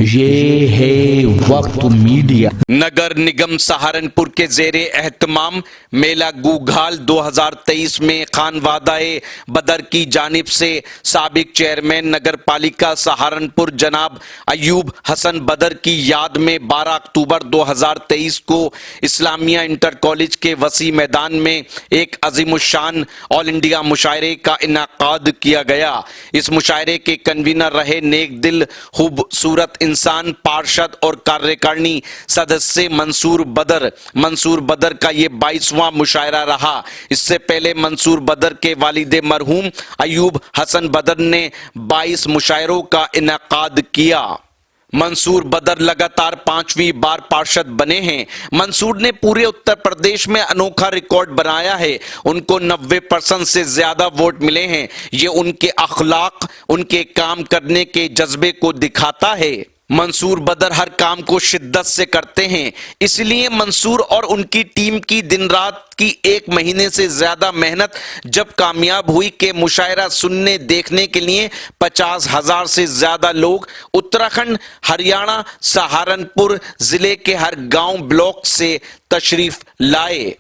ये है वक्त मीडिया। नगर निगम सहारनपुर के जेरे एहतमाम मेला गूघाल 2023 में खानवादाए बदर की जानिब से साबिक चेयरमैन नगर पालिका सहारनपुर जनाब अयूब हसन बदर की याद में 12 अक्टूबर 2023 को इस्लामिया इंटर कॉलेज के वसी मैदान में एक अजीमुशान ऑल इंडिया मुशायरे का इनाकाद किया गया। इस मुशायरे के कन्वीनर रहे नेक दिल खूबसूरत इंसान पार्षद और कार्यकारिणी सदस्य मंसूर बदर का ये 22वां मुशायरा रहा। इससे पहले मंसूर बदर के वालिदे मरहूम अयूब हसन बदर ने 22 मुशायरों का इनाकाद किया। मंसूर बदर लगातार 5वीं बार पार्षद बने हैं। मंसूर ने पूरे उत्तर प्रदेश में अनोखा रिकॉर्ड बनाया है। उनको 90% से ज्यादा वोट मिले हैं। ये उनके अखलाक, उनके काम करने के जज्बे को दिखाता है। मंसूर बदर हर काम को शिद्दत से करते हैं, इसलिए मंसूर और उनकी टीम की दिन रात की 1 महीने से ज्यादा मेहनत जब कामयाब हुई कि मुशायरा सुनने देखने के लिए 50,000 से ज्यादा लोग उत्तराखंड, हरियाणा, सहारनपुर जिले के हर गांव ब्लॉक से तशरीफ लाए।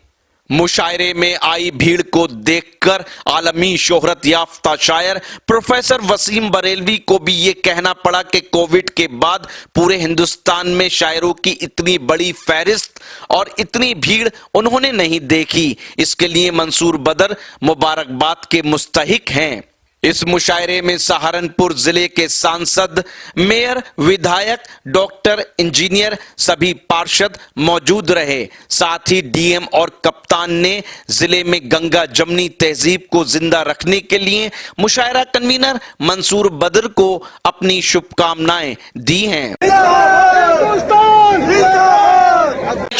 मुशायरे में आई भीड़ को देखकर आलमी शोहरत याफ्ता शायर प्रोफेसर वसीम बरेलवी को भी ये कहना पड़ा कि कोविड के बाद पूरे हिंदुस्तान में शायरों की इतनी बड़ी फहरिस्त और इतनी भीड़ उन्होंने नहीं देखी। इसके लिए मंसूर बदर मुबारकबाद के मुस्तहिक हैं। इस मुशायरे में सहारनपुर जिले के सांसद, मेयर, विधायक, डॉक्टर, इंजीनियर, सभी पार्षद मौजूद रहे। साथ ही डीएम और कप्तान ने जिले में गंगा जमनी तहजीब को जिंदा रखने के लिए मुशायरा कन्वीनर मंसूर बदर को अपनी शुभकामनाएं दी हैं।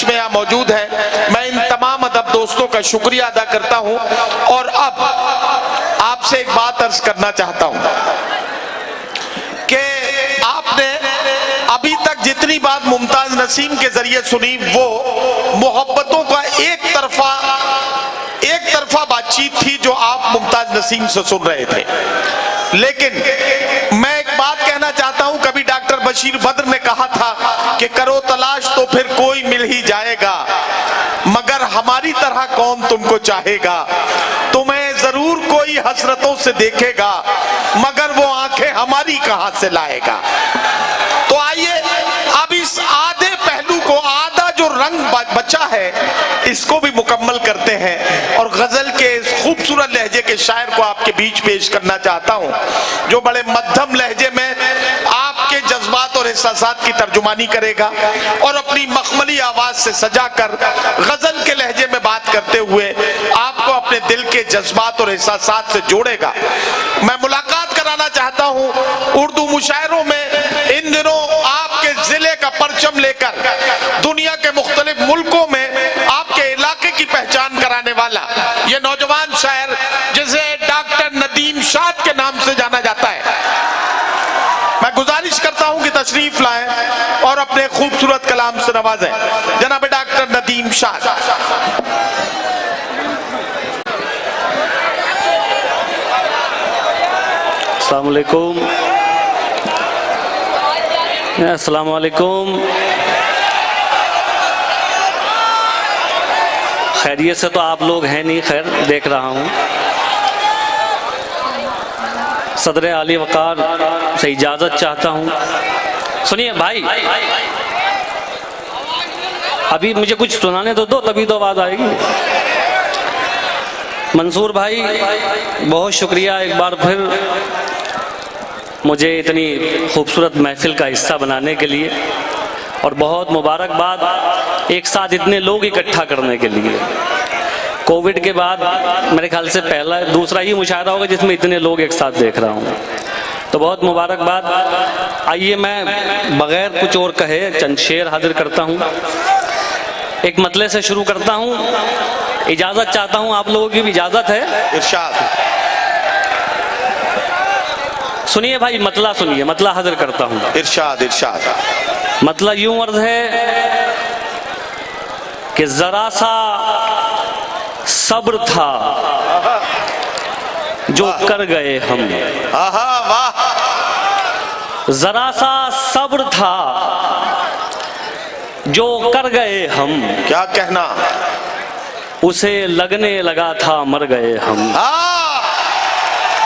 में यहाँ मौजूद है, मैं इन तमाम अदब दोस्तों का शुक्रिया अदा करता हूँ और अब आपसे एक बात अर्ज करना चाहता हूँ कि आपने अभी तक जितनी बात मुमताज नसीम के जरिए सुनी वो मोहब्बतों का एक तरफा बातचीत थी जो आप मुमताज नसीम से सुन रहे थे। लेकिन मैं एक बात कहना चाहता हूं, कभी डॉक्टर बशीर बद्र ने कहा था कि करो तलाश तो फिर कोई मिल ही जाएगा, मगर हमारी तरह कौन तुमको चाहेगा। तुम्हें जरूर कोई हसरतों से देखेगा, मगर वो आंखें हमारी कहां से लाएगा। तो आइए अब इस आधे पहलू को, आधा जो रंग बचा है, इसको भी मुकम्मल करते हैं और गजल के इस खूबसूरत लहजे के शायर को आपके बीच पेश करना चाहता हूं, जो बड़े मध्यम लहजे में आपके जज्बात और एहसासात की तर्जुमानी करेगा और अपनी मखमली आवाज से सजाकर गजल के लहजे में बात करते हुए आपको अपने दिल के जज्बात और एहसासात से जोड़ेगा। मैं मुलाकात कराना चाहता हूं उर्दू मुशायरों में इन दिनों आपके जिले का परचम लेकर दुनिया के मुख्तलिफ मुल्कों में आपके इलाके की पहचान कराने वाला ये नौजवान शायर, जिसे डॉक्टर नदीम शाद के नाम से जाना जाता है। मैं गुजारिश करता हूं कि तशरीफ लाएं और अपने खूबसूरत कलाम से नवाजें जनाब डॉक्टर नदीम शाद। अस्सलाम वालेकुम। अस्सलाम वालेकुम। खैरियत से तो आप लोग हैं नहीं, खैर देख रहा हूँ। सदर आली वकार से इजाज़त चाहता हूँ। सुनिए भाई, अभी मुझे कुछ सुनाने तो दो, तभी तो आवाज़ आएगी। मंसूर भाई, बहुत शुक्रिया एक बार फिर मुझे इतनी खूबसूरत महफिल का हिस्सा बनाने के लिए, और बहुत मुबारकबाद एक साथ इतने लोग इकट्ठा करने के लिए। कोविड के बाद मेरे ख्याल से दूसरा ही मुशायरा होगा जिसमें इतने लोग एक साथ देख रहा हूँ, तो बहुत मुबारकबाद। आइए मैं बगैर कुछ और कहे चंद शेर हाजिर करता हूँ। एक मतले से शुरू करता हूँ, इजाज़त चाहता हूँ, आप लोगों की भी इजाज़त है? इरशाद। सुनिए भाई, मतला सुनिए, मतला हाजिर करता हूँ। इरशाद इरशाद। मतला यूं अर्ज है कि जरा सा सब्र था जो कर गए हम। वाह। जरा सा सब्र था जो कर गए हम, क्या कहना, उसे लगने लगा था मर गए हम। हाँ,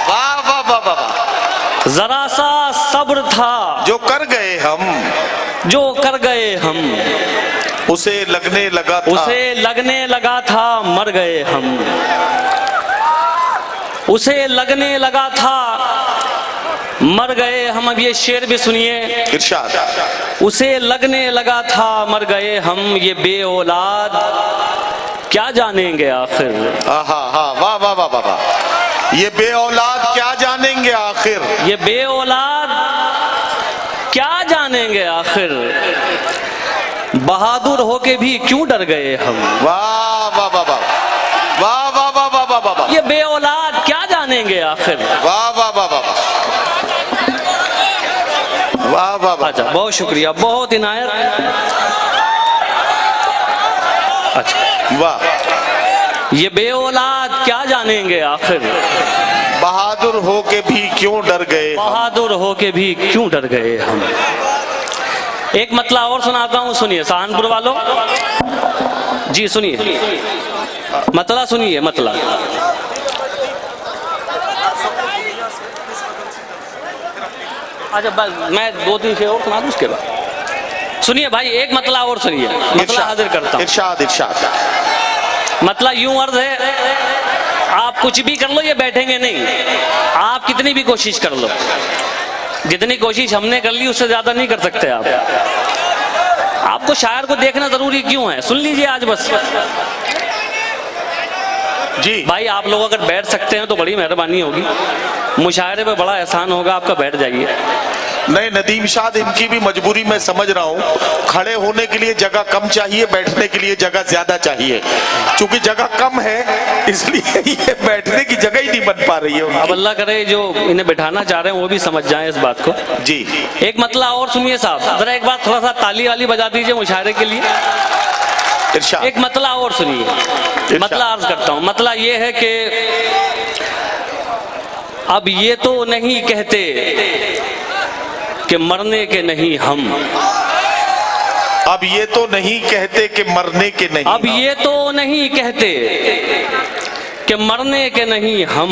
वाह वाह वाह वाह। जरा सा सब्र था जो कर गए हम, जो कर गए हम, उसे लगने लगा था, उसे लगने लगा था मर गए हम, उसे लगने लगा था मर गए हम। अब ये शेर भी सुनिए, इरशाद। उसे लगने लगा था मर गए हम, ये बे औलाद क्या जानेंगे आखिर। हाँ हाँ, वाह वाह वाह वाह वाह। ये बे औलाद क्या जानेंगे आखिर, ये बे औलाद क्या जानेंगे आखिर, बहादुर होके भी क्यों डर गए हम। वाह वाह वाह वाह वाह वाह वाह वाह वाह वाह वाह, ये बे औलाद क्या जानेंगे आखिर। वाह वाह वाह वाह वाह वाह वाह। अच्छा, बहुत शुक्रिया, बहुत इनायत। अच्छा, वाह। ये बे औलाद क्या जानेंगे आखिर, बहादुर होके भी क्यों डर गए, बहादुर होके भी क्यों डर गए हम। एक मतला और सुनाता हूं, सुनिए सहारनपुर वालों जी, सुनिए मतला, सुनिए मतला। अच्छा बस मैं 2-3 शेर और सुना दूं उसके बाद। सुनिए भाई, एक मतला और सुनिए, मतला हाजिर करता हूं। इरशाद इरशाद। मतला यूं अर्ज है, आप कुछ भी कर लो ये बैठेंगे नहीं, आप कितनी भी कोशिश कर लो, जितनी कोशिश हमने कर ली उससे ज्यादा नहीं कर सकते आप। आपको शायर को देखना जरूरी क्यों है, सुन लीजिए आज बस जी भाई। आप लोग अगर बैठ सकते हैं तो बड़ी मेहरबानी होगी, मुशायरे पे बड़ा एहसान होगा आपका, बैठ जाइए। नहीं नदीम शाद, इनकी भी मजबूरी मैं समझ रहा हूँ। खड़े होने के लिए जगह कम चाहिए, बैठने के लिए जगह ज्यादा चाहिए। चूंकि जगह कम है इसलिए ये बैठने की जगह ही नहीं बन पा रही है उनकी। अब अल्लाह करे जो इन्हें बैठाना चाह रहे हैं वो भी समझ जाएं इस बात को। जी एक मतला और सुनिए साहब, जरा एक बार थोड़ा सा ताली वाली बजा दीजिए मुशायरे के लिए। इरशाद। एक मतला और सुनिए, मतला अर्ज करता हूं। मतला ये है कि अब ये तो नहीं कहते कि मरने के नहीं हम, अब ये तो नहीं कहते कि मरने के नहीं, अब ये तो नहीं कहते कि मरने के नहीं हम,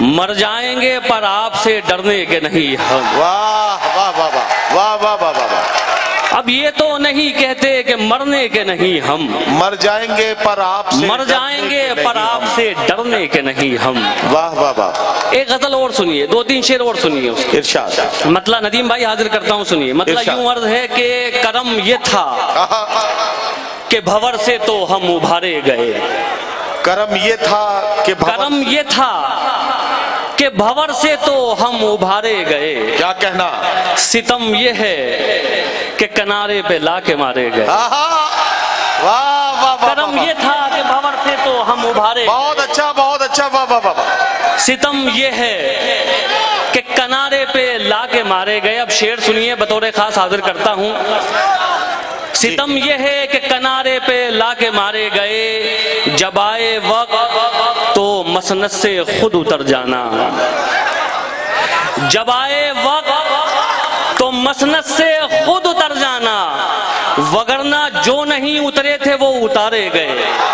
मर जाएंगे पर आपसे डरने के नहीं हम। वाह वाह वाह वाह वाह वाह वाह वाह वाह। अब ये तो नहीं कहते कि मरने के नहीं हम, मर जाएंगे पर आपसे, मर जाएंगे पर आपसे डरने के नहीं हम। वाह वाह वाह। एक गजल और सुनिए, 2-3 शेर और सुनिए उसके। इरशाद। मतलब नदीम भाई हाजिर करता हूँ, सुनिए। मतलब यूं अर्ज है कि करम ये था कि भंवर से तो हम उभारे गए, करम ये था कि करम ये था कि भंवर से तो हम उभारे गए, क्या कहना, सितम ये है कि किनारे पे लाके मारे गए। वाह वाह वाह। करम ये था कि भंवर से तो हम उभारे, बहुत अच्छा बहुत अच्छा, वाह वाह वाह। सितम ये है कि किनारे पे लाके मारे गए। अब शेर सुनिए, बतौर खास हाजिर करता हूँ। सितम ये है कि किनारे पे लाके मारे गए, जब आए वक्त तो मसनद से खुद उतर जाना, जब आए वक्त तो मसनद से खुद उतर जाना, वगरना जो नहीं उतरे थे वो उतारे गए।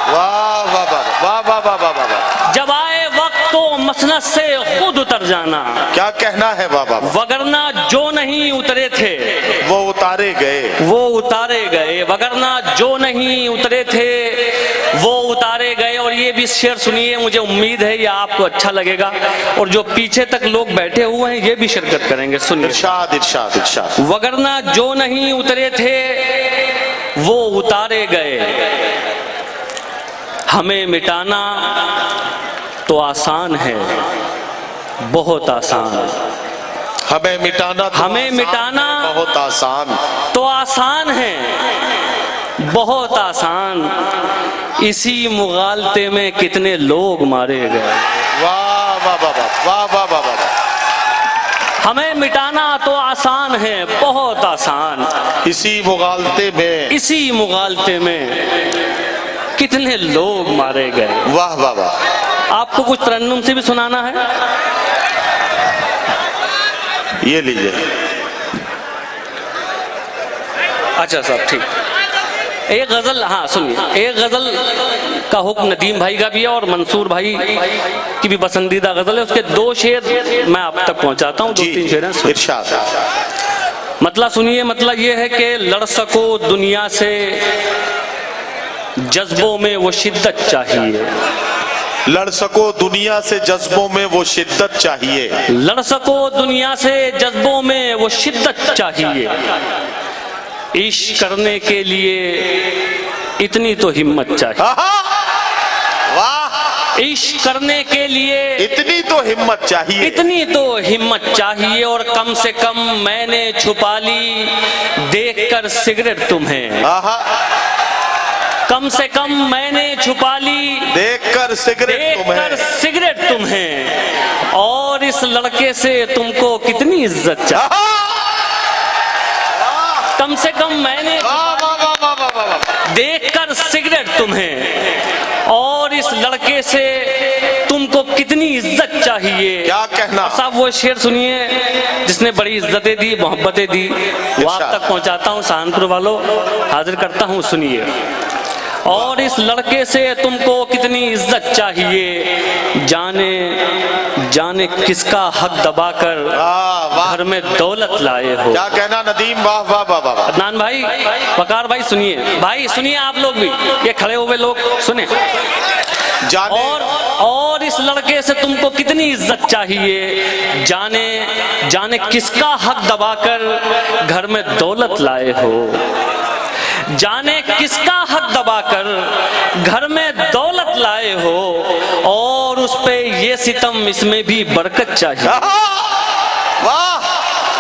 वाह वाह वाह वाह वाह वाह वाह वाह। जब आए वक्त तो मसनद से खुद उतर जाना, क्या कहना है, वाह वाह। वगरना जो नहीं उतरे थे वो उतारे गए, वो उतारे गए, वगरना जो नहीं उतरे थे वो उतारे गए। और ये भी शेर सुनिए, मुझे उम्मीद है ये आपको अच्छा लगेगा, और जो पीछे तक लोग बैठे हुए हैं ये भी शिरकत करेंगे। सुनिए, इरशाद इरशाद इरशाद। वगरना जो नहीं उतरे थे वो उतारे गए, हमें मिटाना तो आसान है, बहुत आसान, हमें मिटाना तो हमें मिटाना बहुत आसान, तो आसान है, बहुत आसान, इसी मुगालते में कितने लोग मारे गए। वाह वाह वाह वाह वाह वाह वाह। हमें मिटाना तो आसान है, बहुत आसान, इसी मुगालते में, इसी मुगालते में कितने लोग मारे गए। वाह वाह वाह। आपको कुछ तरन्नुम से भी सुनाना है? ये लीजिए। अच्छा साहब ठीक। एक गजल, हाँ सुनिए, एक गजल का हुक्म नदीम भाई का भी है और मंसूर भाई की भी पसंदीदा गजल है, उसके 2 शेर मैं आप तक पहुंचाता हूँ, 2-3 शेर हैं। इरशाद। मतलब सुनिए, मतलब ये है कि लड़ सको दुनिया से जज्बों में वो शिद्दत चाहिए। लड़ सको दुनिया से जज्बों में वो शिद्दत चाहिए। लड़ सको दुनिया से जज्बों में वो शिद्दत चाहिए। इश्क करने के लिए इतनी तो हिम्मत चाहिए। वाह, इश्क करने के लिए इतनी तो हिम्मत चाहिए। इतनी तो हिम्मत चाहिए। और कम से कम मैंने छुपा ली देखकर सिगरेट तुम्हें। कम से कम मैंने छुपा ली देखकर सिगरेट तुम्हें। और इस लड़के से तुमको कितनी इज्जत चाहिए। कम से कम मैंने देखकर सिगरेट तुम्हें, और इस लड़के से तुमको कितनी इज्जत चाहिए। क्या कहना साहब, वो शेर सुनिए जिसने बड़ी इज्जतें दी, मोहब्बतें दी, वो आप तक पहुंचाता हूँ। सहारनपुर वालों, हाजिर करता हूँ, सुनिए। और इस लड़के से तुमको कितनी इज्जत चाहिए, जाने जाने किसका हक दबाकर घर में दौलत लाए हो। क्या कहना नदीम, वाह वाह वाह वाह। अदनान भाई, वकार भाई, सुनिए भाई, सुनिए आप लोग भी, ये खड़े हुए लोग सुने। और इस लड़के से तुमको कितनी इज्जत चाहिए, जाने जाने किसका हक दबाकर घर में दौलत लाए हो। जाने किसका हक दबाकर घर में दौलत लाए हो, और उस पे ये सितम इसमें भी बरकत चाहिए। वाह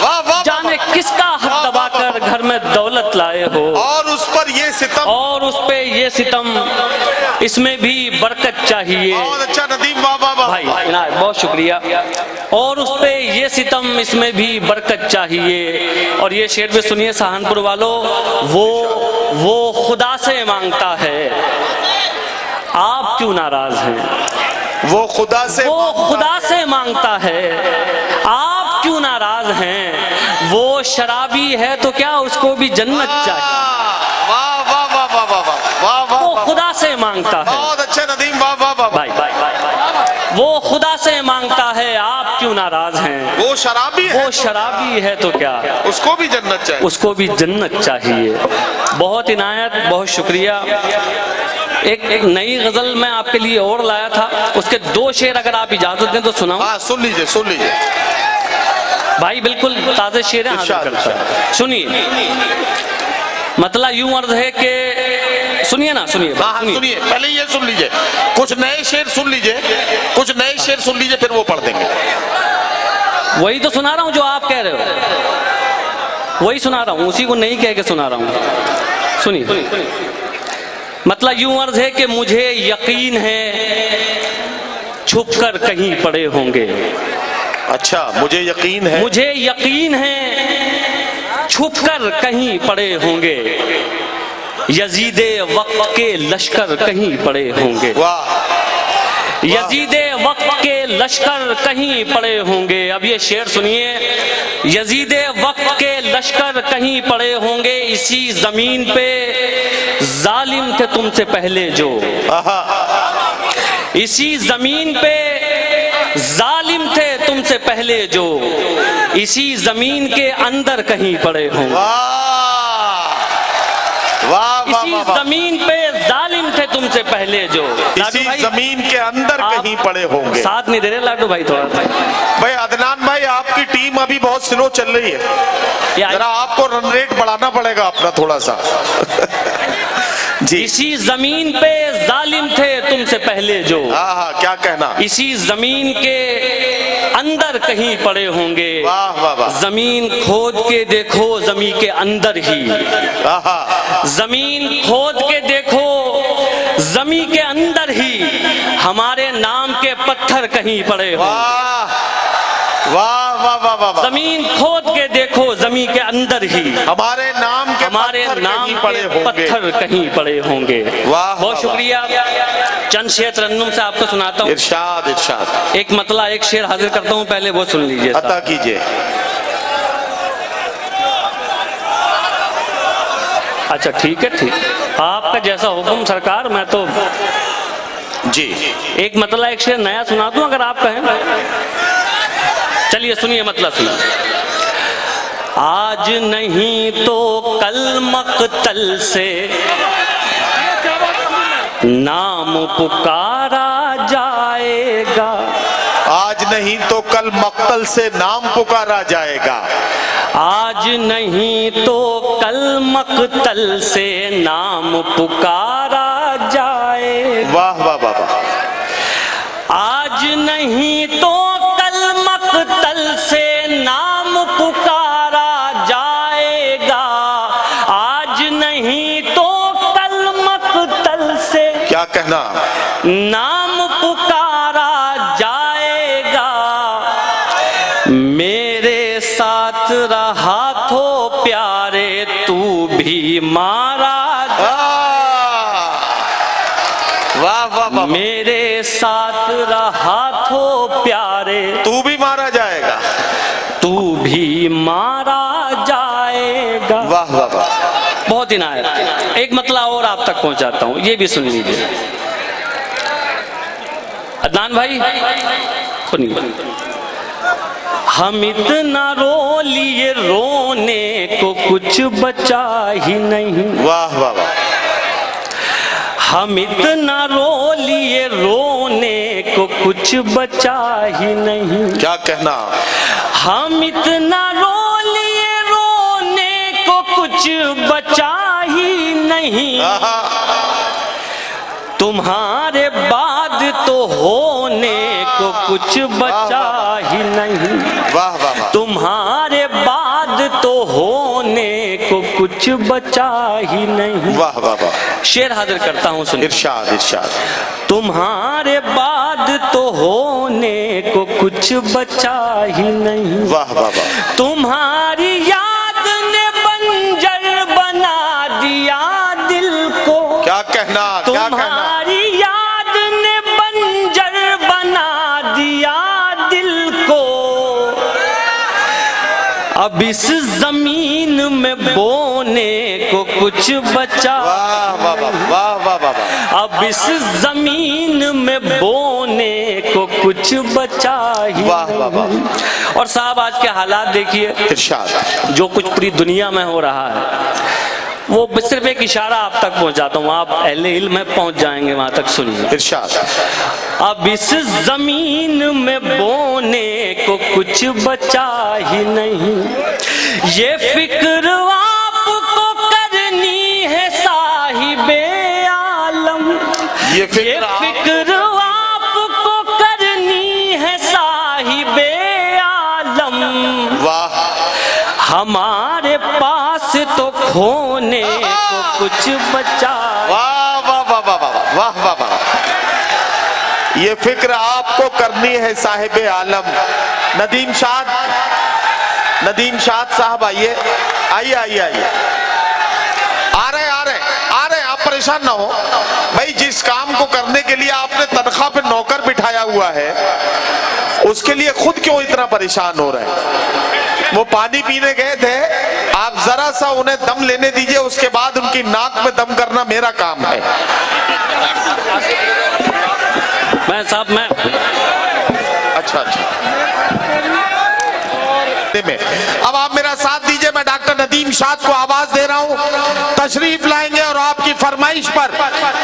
वाह वाह। जाने किसका हक दबाकर घर में दौलत लाए हो, और उस पर ये सितम, और उस पे ये सितम इसमें भी बरकत चाहिए। बहुत अच्छा नदीम, वाह वाह वाह भाई इनायत, बहुत शुक्रिया। और उस पे ये सितम इसमें भी बरकत चाहिए। और ये शेर भी सुनिए सहारनपुर वालों, वो खुदा से मांगता है, आप क्यों नाराज हैं। वो खुदा से मांगता है, आप क्यों नाराज हैं। वो शराबी है तो क्या उसको भी जन्नत चाहिए। वाह वाह वाह वाह वाह वाह वाह। वो खुदा से मांगता है। बहुत अच्छा नदीम, वाह वाह वाह। भाई वो खुदा से मांगता है, आप क्यों नाराज हैं। वो शराबी है तो क्या उसको भी जन्नत चाहिए। उसको भी जन्नत चाहिए। बहुत इनायत, बहुत शुक्रिया। एक नई गजल मैं आपके लिए और लाया था, उसके 2 शेर अगर आप इजाजत दें तो सुनाऊं। हाँ, सुन लीजिए भाई, बिल्कुल ताजे शेर हैं, सुनिए। मतलब यूं अर्ज है कि सुनिए ना, सुनिए पहले ये सुन लीजिए, कुछ नए शेर सुन लीजिए, फिर वो पढ़ देंगे। वही तो सुना रहा हूं जो आप कह रहे हो, वही सुना रहा हूं, उसी को नहीं कह के सुना रहा हूं। सुनिए, मतलब यूं अर्ज है कि मुझे यकीन है छुपकर कहीं पड़े होंगे। अच्छा, मुझे यकीन है छुपकर कहीं पड़े होंगे। यजीदे वक्त के लश्कर कहीं पड़े होंगे। यजीदे वक्त के लश्कर कहीं पड़े होंगे। अब ये शेर सुनिए, यजीदे वक्त के लश्कर कहीं पड़े होंगे। इसी जमीन पे जालिम थे तुमसे पहले जो, इसी जमीन पे जालिम थे तुमसे पहले जो, इसी जमीन के अंदर कहीं पड़े होंगे। इसी जमीन पे जालिम थे तुमसे पहले जो, इसी जमीन के अंदर कहीं पड़े होंगे। साथ नहीं दे रहे लाडू भाई थोड़ा। भाई अदनान भाई, आपकी टीम अभी बहुत स्लो चल रही है, जरा आपको रन रेट बढ़ाना पड़ेगा अपना थोड़ा सा। जी। इसी जमीन पे जालिम थे तुमसे पहले जो, हाँ, क्या कहना, इसी जमीन के अंदर कहीं पड़े होंगे। वाह वाह वाह। जमीन खोद के देखो जमीन के अंदर ही, जमीन खोद के देखो जमीन के अंदर ही, हमारे नाम के पत्थर कहीं पड़े हो। वाह वाह वाह वाह। जमीन खोद के देखो जमीन के अंदर ही, हमारे नाम के पत्थर कहीं पड़े होंगे। वाह, बहुत शुक्रिया। चंद शेर तरन्नुम से आपको सुनाता हूँ। इरशाद। एक मतलब एक शेर हाजिर करता हूँ, पहले वो सुन लीजिए। अता कीजिए। अच्छा ठीक है, ठीक, आपका जैसा हुक्म सरकार। मैं तो जी एक मतलब एक शेर नया सुना दूं अगर आप कहें। चलिए सुनिए, मतलब सुनिए। आज नहीं तो कल मक़तल से नाम पुकारा जाएगा। आज नहीं तो कल मक्तल से नाम पुकारा जाएगा। आज नहीं तो कल मक़तल से नाम पुकारा जाएगा। वाह वाह वाह वाह। आज नहीं तो कल मक़तल से नाम पुकारा जाएगा। आज नहीं तो कल मक़तल से क्या कहना, नाम पुकारा जाएगा। मेरे साथ रहा तो प्यारे तू भी मारा। वाह वाह वाह। मेरे साथ रहा तो प्यारे तू भी मारा जाएगा। तू भी मारा जाएगा। वाह वाह वाह। बहुत ही नायक। एक मतलब और आप तक पहुंचाता हूं, ये भी सुन लीजिए। अदनान भाई सुनिए। हम इतना रो लिए रोने को कुछ बचा ही नहीं। वाह वाह वाह। हम इतना रो लिए रोने को कुछ बचा ही नहीं। क्या कहना, हम इतना रो लिए रोने को कुछ बचा ही नहीं। आहा। तुम्हारे बाद तो होने को कुछ बचा ही नहीं। वाह वाह वाह। तुम्हारे बाद तो होने को कुछ बचा ही नहीं। वाह वाह वाह। शेर हाजिर करता हूँ, सुनिए। इरशाद इरशाद। तुम्हारे बाद तो होने को कुछ बचा ही नहीं। वाह वाह वाह। तुम्हारी याद ने बंजर बना दिया दिल को। क्या कहना, क्या कहना। तुम्हारी याद ने बंजर बना दिया दिल को। अब इस जमीन में बोने को कुछ बचा। वाह वाह वाह वाह वाह वाह। अब इस जमीन में बोने को कुछ बचा ही वाह वाह वाह। नहीं। और साहब आज के हालात देखिए, इरशाद। जो कुछ पूरी दुनिया में हो रहा है, वो सिर्फ एक इशारा आप तक पहुंचाता हूँ, आप अहले इल्म में पहुंच जाएंगे वहां तक। सुनिए। इरशाद। अब इस जमीन में बोने को कुछ बचा ही नहीं। ये फिक्र आपको करनी है साहिबे आलम। ये फिक्र आपको करनी है साहिबे आलम। वाह। हमारे पास तो खोने को कुछ बचा। वाह वाह वाह वाह वाह वाह वाह वाह। ये फिक्र आपको करनी है साहिबे आलम। नदीम शाद, नदीम शाद साहब आइए आइए आइए आइए। आ रहे आ रहे आ रहे, आप परेशान ना हो भाई। जिस काम को करने के लिए आपने तनख्वाह पे नौकर बिठाया हुआ है, उसके लिए खुद क्यों इतना परेशान हो रहे हैं। वो पानी पीने गए थे, आप जरा सा उन्हें दम लेने दीजिए, उसके बाद उनकी नाक में दम करना मेरा काम है। मैं साहब मैं अच्छा अच्छा। में अब आप मेरा साथ दीजिए, मैं डॉक्टर नदीम शाद को आवाज दे रहा हूं, तशरीफ लाएंगे और आपकी फरमाइश पर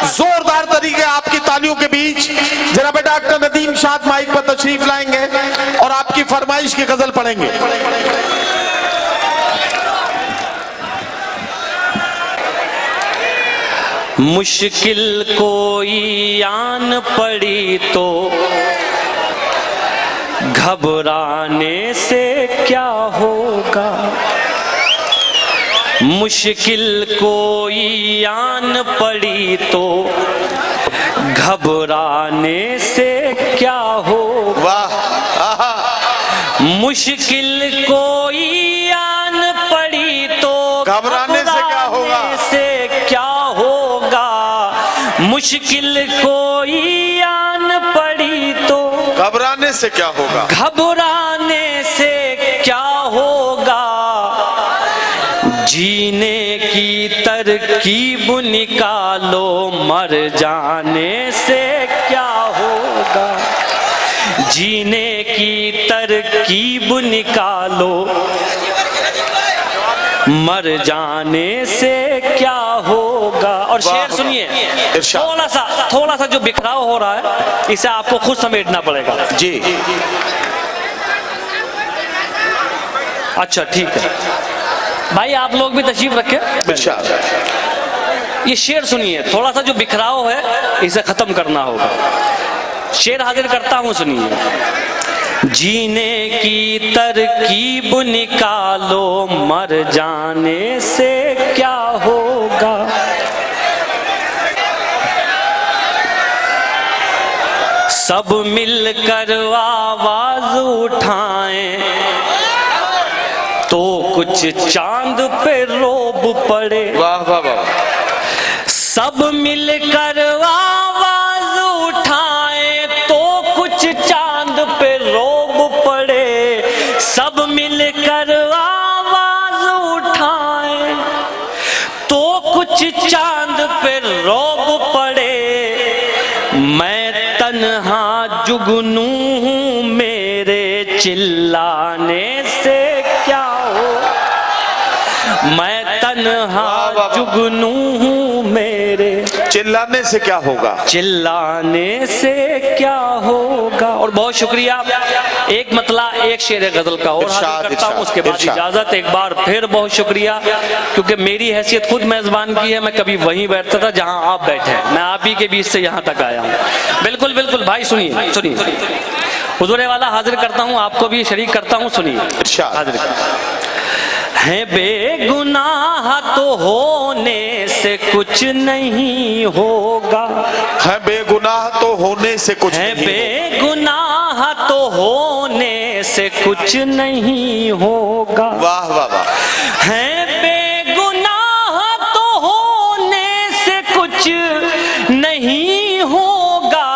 जोरदार तरीके आपकी तालियों के बीच जनाब डॉक्टर नदीम शाद माइक पर तशरीफ लाएंगे और आपकी फरमाइश की गजल पढ़ेंगे। मुश्किल कोई आन पड़ी तो घबराने से क्या होगा। मुश्किल कोई आन पड़ी तो घबराने से क्या होगा। मुश्किल कोई आन पड़ी तो घबराने से क्या होगा। से क्या होगा। मुश्किल कोई आन पड़ी तो घबराने से क्या होगा। घबराने से क्या होगा। जीने की तरकीब निकालो, मर जाने से क्या होगा। जीने की तरकीब निकालो, मर जाने से क्या होगा। और शेर सुनिए, थोड़ा सा जो बिखराव हो रहा है इसे आपको खुद समेटना पड़ेगा जी। अच्छा ठीक है भाई, आप लोग भी तशरीफ रखें। ये शेर सुनिए, थोड़ा सा जो बिखराव है इसे खत्म करना होगा। शेर हाजिर करता हूं, सुनिए। जीने की तरकीब निकालो, मर जाने से क्या होगा। सब मिलकर आवाज उठाएं तो कुछ चांद पे रोब पड़े। वाह वाह वाह। सब मिलकर आवाज उठाएं तो कुछ चांद पे रोब पड़े। सब मिलकर आवाज उठाएं तो कुछ चांद पे रोब पड़े। मैं तन्हा जुगनू हूं, मेरे चिल्लाने से क्या हो। मैं तन्हा जुगनू हूं, मेरे चिल्लाने से क्या होगा। चिल्लाने से क्या होगा। और बहुत शुक्रिया। एक मतला एक शेर गजल का और हाजिर करता हूं, उसके बाद इजाजत। एक बार फिर बहुत शुक्रिया, क्योंकि मेरी हैसियत खुद मेजबान की है। मैं कभी वहीं बैठता था जहां आप बैठे हैं, मैं आप ही के बीच से यहां तक आया हूं। बिल्कुल बिल्कुल भाई, सुनिए सुनिए, हुजूरे वाला हाजिर करता हूं, आपको भी शरीक करता हूं, सुनिए। हाजिर है बेगुनाह तो होने से कुछ नहीं होगा। है बेगुनाह तो होने से कुछ है नहीं बेगुनाह तो होने से कुछ नहीं होगा। वाह वाह वाह। है बेगुनाह तो होने से कुछ नहीं होगा।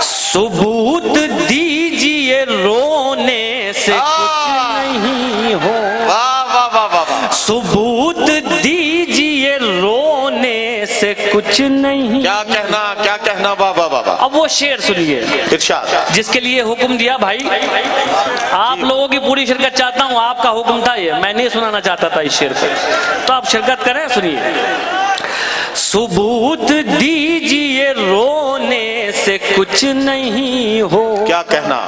सबूत दीजिए रोने से कुछ नहीं हो। सबूत दीजिए रोने से कुछ नहीं। क्या कहना वाह वाह वाह। अब वो शेर सुनिए, जिसके लिए हुक्म दिया भाई। आप लोगों की पूरी शिरकत चाहता हूं, आपका हुक्म था ये, मैं नहीं सुनाना चाहता था इस शेर पे, तो आप शिरकत करें। सुनिए। सबूत दीजिए रोने से कुछ नहीं हो। क्या कहना।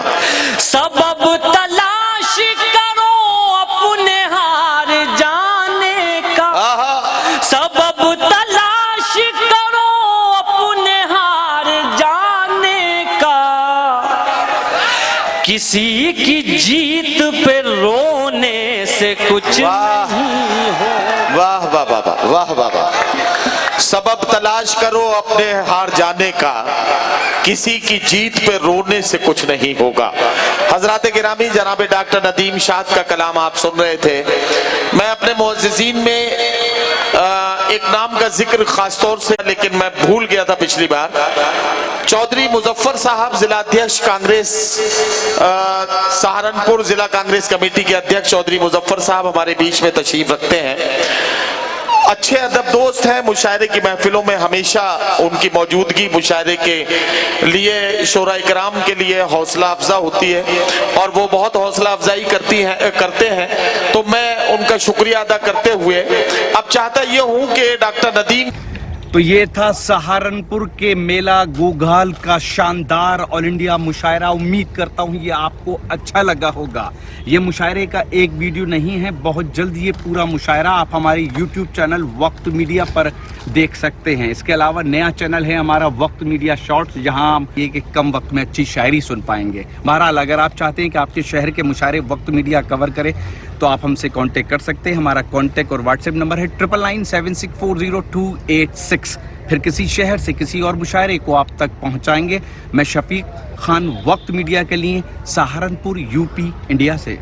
सबब तलाश करो अपने हार जाने का। सबब तलाश करो अपने हार जाने का। किसी की जीत पे रोने से कुछ नहीं हो। वाह वाह वाह वाह वाह वाह। सबब तलाश करो अपने हार जाने का, किसी की जीत पे रोने से कुछ नहीं होगा। हजरात गिरामी, जनाब डॉक्टर नदीम शाद का कलाम आप सुन रहे थे। मैं अपने मुअज़्ज़िज़ीन में एक नाम का जिक्र खास तौर से, लेकिन मैं भूल गया था पिछली बार। चौधरी मुजफ्फर साहब, जिला अध्यक्ष कांग्रेस सहारनपुर, जिला कांग्रेस कमेटी के अध्यक्ष चौधरी मुजफ्फर साहब हमारे बीच में तशरीफ रखते हैं। अच्छे अदब दोस्त हैं, मुशायरे की महफिलों में हमेशा उनकी मौजूदगी मुशायरे के लिए, शोरा इकराम के लिए हौसला अफजा होती है, और वो बहुत हौसला अफजाई करते हैं। तो मैं उनका शुक्रिया अदा करते हुए अब चाहता ये हूँ कि डॉक्टर नदीम। तो ये था सहारनपुर के मेला गूघाल का शानदार ऑल इंडिया मुशायरा। उम्मीद करता हूँ ये आपको अच्छा लगा होगा। ये मुशायरे का एक वीडियो नहीं है, बहुत जल्द ये पूरा मुशायरा आप हमारे YouTube चैनल वक्त मीडिया पर देख सकते हैं। इसके अलावा नया चैनल है हमारा वक्त मीडिया शॉर्ट्स, जहां हम एक कम वक्त में अच्छी शायरी सुन पाएंगे। बहरहाल, अगर आप चाहते हैं कि आपके शहर के मुशायरे वक्त मीडिया कवर करे तो आप हमसे कांटेक्ट कर सकते हैं। हमारा कांटेक्ट और व्हाट्सएप नंबर है 9997640286। फिर किसी शहर से किसी और मुशायरे को आप तक पहुंचाएंगे। मैं शफीक खान, वक्त मीडिया के लिए, सहारनपुर, यूपी, इंडिया से।